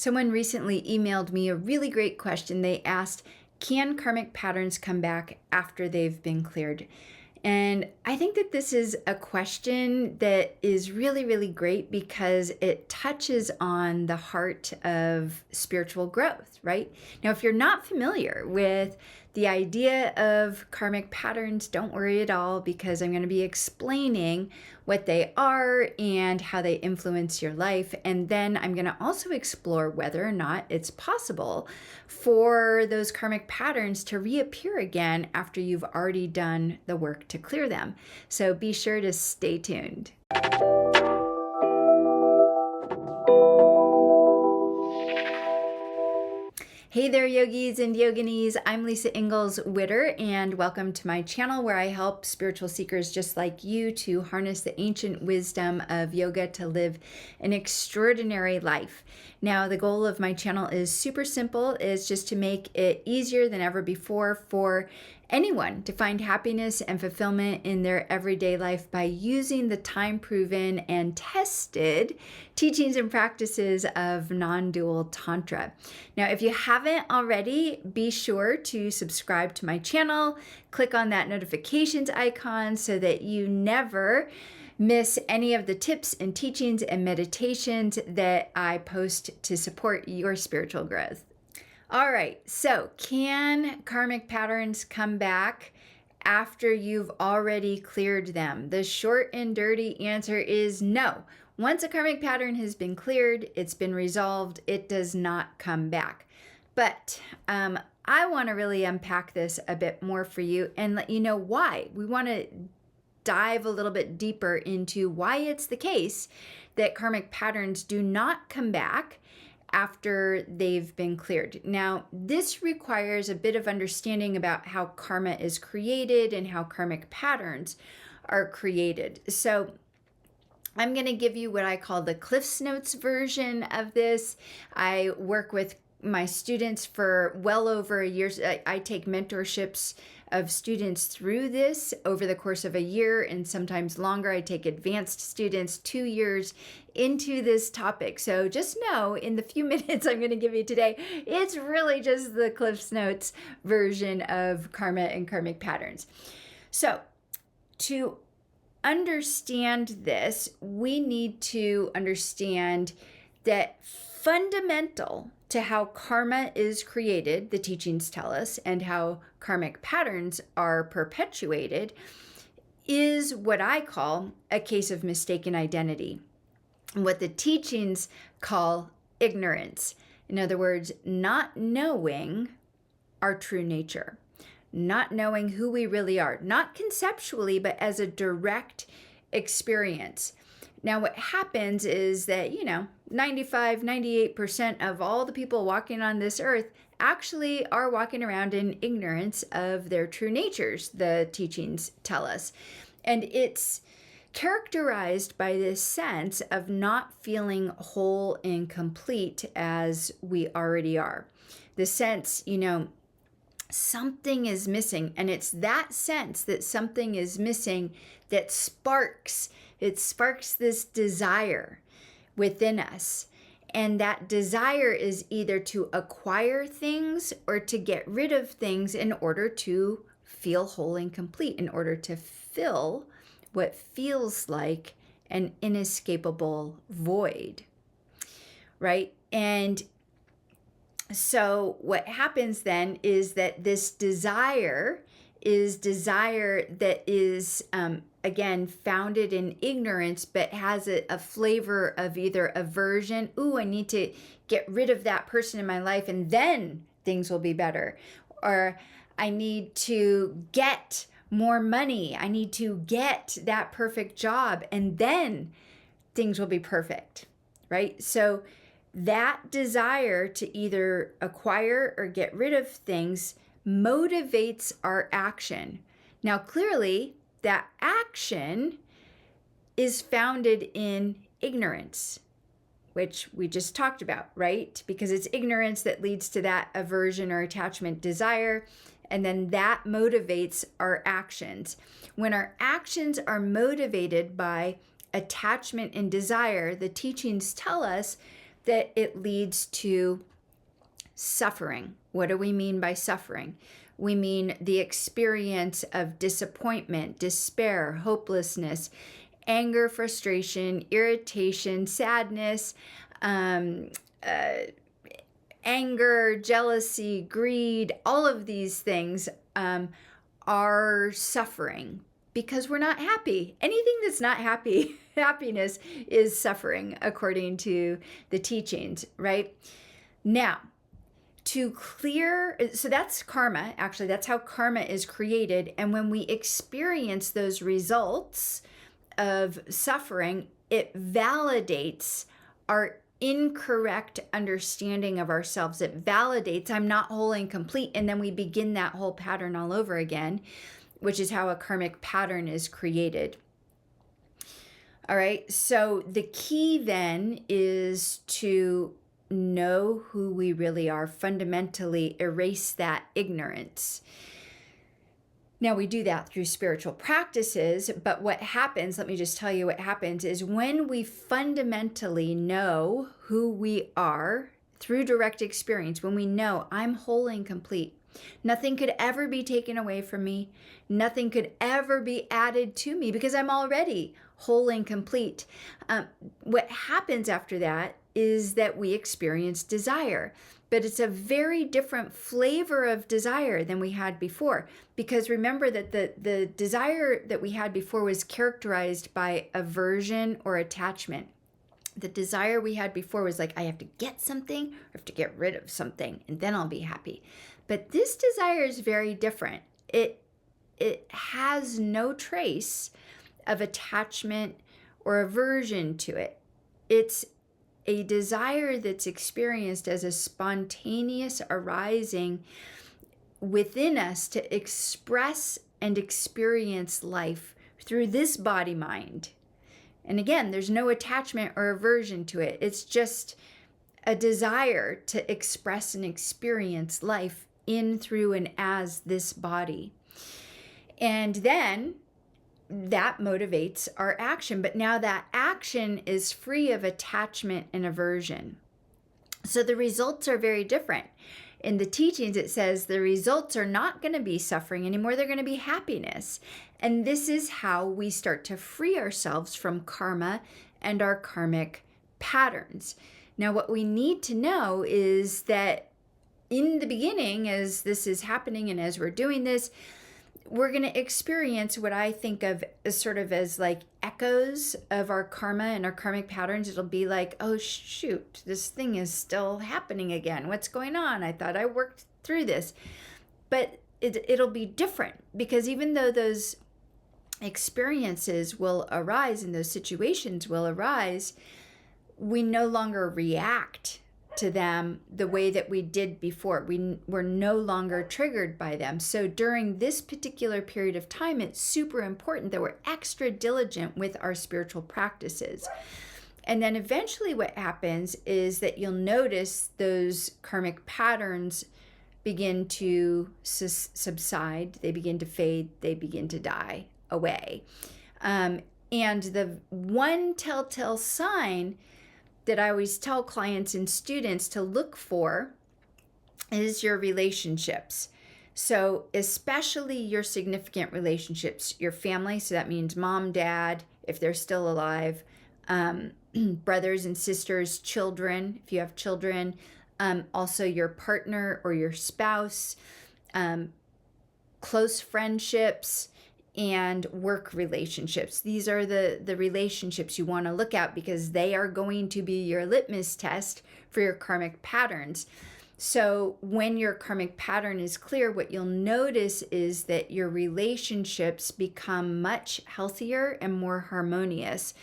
Someone recently emailed me a really great question. They asked, can karmic patterns come back after they've been cleared? And I think that this is a question that is really, really great because it touches on the heart of spiritual growth, right? Now, if you're not familiar with the idea of karmic patterns, don't worry at all, because I'm going to be explaining what they are and how they influence your life. And then I'm going to also explore whether or not it's possible for those karmic patterns to reappear again after you've already done the work to clear them. So be sure to stay tuned. Hey there, yogis and yoginis. I'm Lisa Engles Witter, and welcome to my channel where I help spiritual seekers just like you to harness the ancient wisdom of yoga to live an extraordinary life. Now, the goal of my channel is super simple, is just to make it easier than ever before for anyone to find happiness and fulfillment in their everyday life by using the time-proven and tested teachings and practices of non-dual Tantra. Now, if you haven't already, be sure to subscribe to my channel, click on that notifications icon so that you never miss any of the tips and teachings and meditations that I post to support your spiritual growth. All right, so can karmic patterns come back after you've already cleared them? The short and dirty answer is no. Once a karmic pattern has been cleared, it's been resolved, it does not come back. But I want to really unpack this a bit more for you and let you know why. We want to dive a little bit deeper into why it's the case that karmic patterns do not come back after they've been cleared. Now, this requires a bit of understanding about how karma is created and how karmic patterns are created. So I'm going to give you what I call the Cliff's Notes version of this. I work with my students for well over a year. I take mentorships of students through this over the course of a year and sometimes longer. I take advanced students 2 years into this topic. So just know in the few minutes I'm going to give you today, it's really just the Cliff's Notes version of karma and karmic patterns. So to understand this, we need to understand that fundamental to how karma is created, the teachings tell us, and how karmic patterns are perpetuated, is what I call a case of mistaken identity, what the teachings call ignorance. In other words, not knowing our true nature, not knowing who we really are, not conceptually, but as a direct experience. Now, what happens is that, 95, 98% of all the people walking on this earth actually are walking around in ignorance of their true natures, the teachings tell us. And it's characterized by this sense of not feeling whole and complete as we already are. The sense, something is missing, and it's that sense that something is missing that sparks this desire within us. And that desire is either to acquire things or to get rid of things in order to feel whole and complete, in order to fill what feels like an inescapable void, right? And so what happens then is that this desire that is, again, founded in ignorance, but has a flavor of either aversion. Ooh, I need to get rid of that person in my life and then things will be better. Or I need to get more money. I need to get that perfect job and then things will be perfect, right? So that desire to either acquire or get rid of things motivates our action. Now, clearly, that action is founded in ignorance, which we just talked about, right? Because it's ignorance that leads to that aversion or attachment desire, and then that motivates our actions. When our actions are motivated by attachment and desire, the teachings tell us that it leads to suffering. What do we mean by suffering? We mean the experience of disappointment, despair, hopelessness, anger, frustration, irritation, sadness, anger, jealousy, greed. All of these things are suffering because we're not happy. Anything that's not happy, happiness is suffering according to the teachings, right? Now, to clear, so that's karma. Actually, that's how karma is created. And when we experience those results of suffering, it validates our incorrect understanding of ourselves. It validates I'm not whole and complete. And then we begin that whole pattern all over again, which is how a karmic pattern is created. All right. So the key then is to know who we really are, fundamentally erase that ignorance. Now, we do that through spiritual practices, but what happens, let me just tell you what happens, is when we fundamentally know who we are through direct experience, when we know I'm whole and complete, nothing could ever be taken away from me, nothing could ever be added to me because I'm already whole and complete. What happens after that is that we experience desire. But it's a very different flavor of desire than we had before. Because remember that the desire that we had before was characterized by aversion or attachment. The desire we had before was like, I have to get something, or I have to get rid of something, and then I'll be happy. But this desire is very different. It has no trace of attachment or aversion to it. It's a desire that's experienced as a spontaneous arising within us to express and experience life through this body mind. And again, there's no attachment or aversion to it. It's just a desire to express and experience life in, through, and as this body. And then that motivates our action. But now that action is free of attachment and aversion. So the results are very different. In the teachings, it says the results are not going to be suffering anymore. They're going to be happiness. And this is how we start to free ourselves from karma and our karmic patterns. Now, what we need to know is that in the beginning, as this is happening and as we're doing this, we're going to experience what I think of as sort of as like echoes of our karma and our karmic patterns. It'll be like, oh, shoot, this thing is still happening again. What's going on? I thought I worked through this. But it'll be different because even though those experiences will arise and those situations will arise, we no longer react to them the way that we did before. We were no longer triggered by them. So during this particular period of time, it's super important that we're extra diligent with our spiritual practices. And then eventually what happens is that you'll notice those karmic patterns begin to subside, they begin to fade, they begin to die away. And the one telltale sign that I always tell clients and students to look for is your relationships. So especially your significant relationships, your family. So that means mom, dad, if they're still alive, brothers and sisters, children, if you have children, also your partner or your spouse, close friendships, and work relationships. These are the relationships you want to look at because they are going to be your litmus test for your karmic patterns. So when your karmic pattern is clear, what you'll notice is that your relationships become much healthier and more harmonious.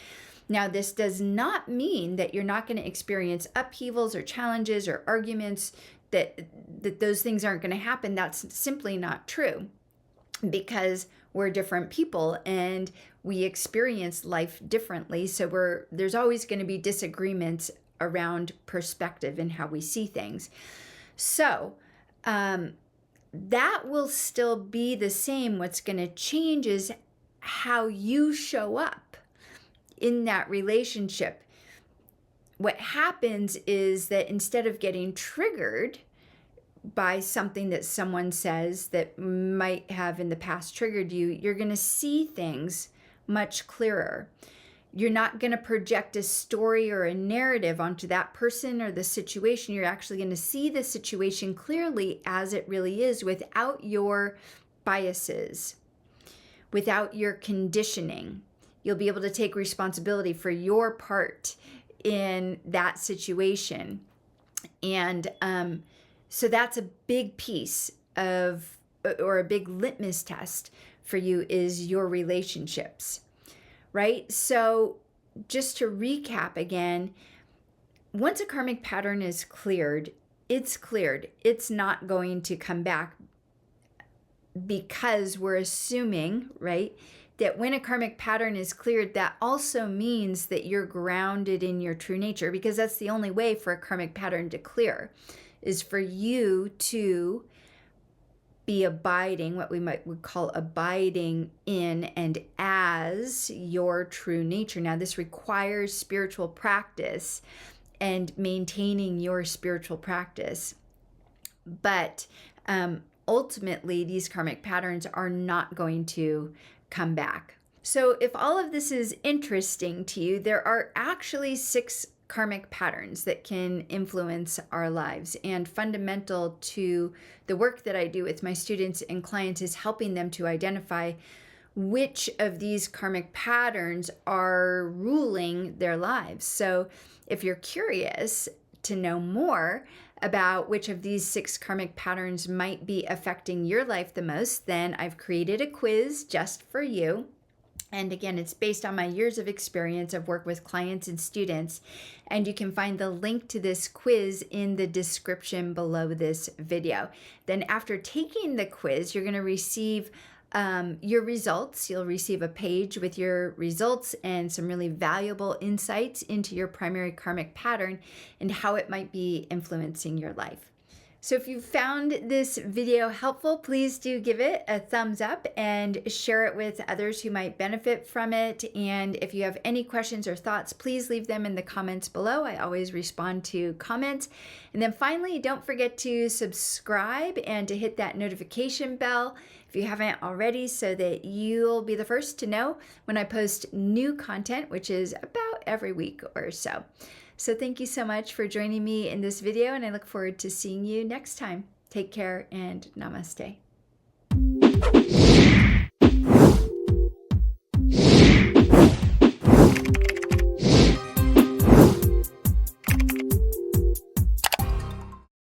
Now, this does not mean that you're not going to experience upheavals or challenges or arguments, that those things aren't going to happen. That's simply not true because we're different people and we experience life differently. So there's always going to be disagreements around perspective and how we see things. So that will still be the same. What's going to change is how you show up in that relationship. what happens is that instead of getting triggered by something that someone says that might have in the past triggered you, you're going to see things much clearer. You're not going to project a story or a narrative onto that person or the situation. You're actually going to see the situation clearly as it really is, without your biases, without your conditioning. You'll be able to take responsibility for your part in that situation. And so that's a big piece of, or a big litmus test for you, is your relationships, right? So just to recap again, once a karmic pattern is cleared, it's cleared. It's not going to come back, because we're assuming, right, that when a karmic pattern is cleared, that also means that you're grounded in your true nature, because that's the only way for a karmic pattern to clear, is for you to be abiding, what we would call abiding in and as your true nature. Now, this requires spiritual practice and maintaining your spiritual practice. But ultimately, these karmic patterns are not going to come back. So if all of this is interesting to you, there are actually 6 karmic patterns that can influence our lives. And fundamental to the work that I do with my students and clients is helping them to identify which of these karmic patterns are ruling their lives. So if you're curious to know more about which of these 6 karmic patterns might be affecting your life the most, then I've created a quiz just for you. And again, it's based on my years of experience of work with clients and students. And you can find the link to this quiz in the description below this video. Then after taking the quiz, you're going to receive your results. You'll receive a page with your results and some really valuable insights into your primary karmic pattern and how it might be influencing your life. So if you found this video helpful, please do give it a thumbs up and share it with others who might benefit from it. And if you have any questions or thoughts, please leave them in the comments below. I always respond to comments. And then finally, don't forget to subscribe and to hit that notification bell if you haven't already, so that you'll be the first to know when I post new content, which is about every week or so. So thank you so much for joining me in this video, and I look forward to seeing you next time. Take care and namaste.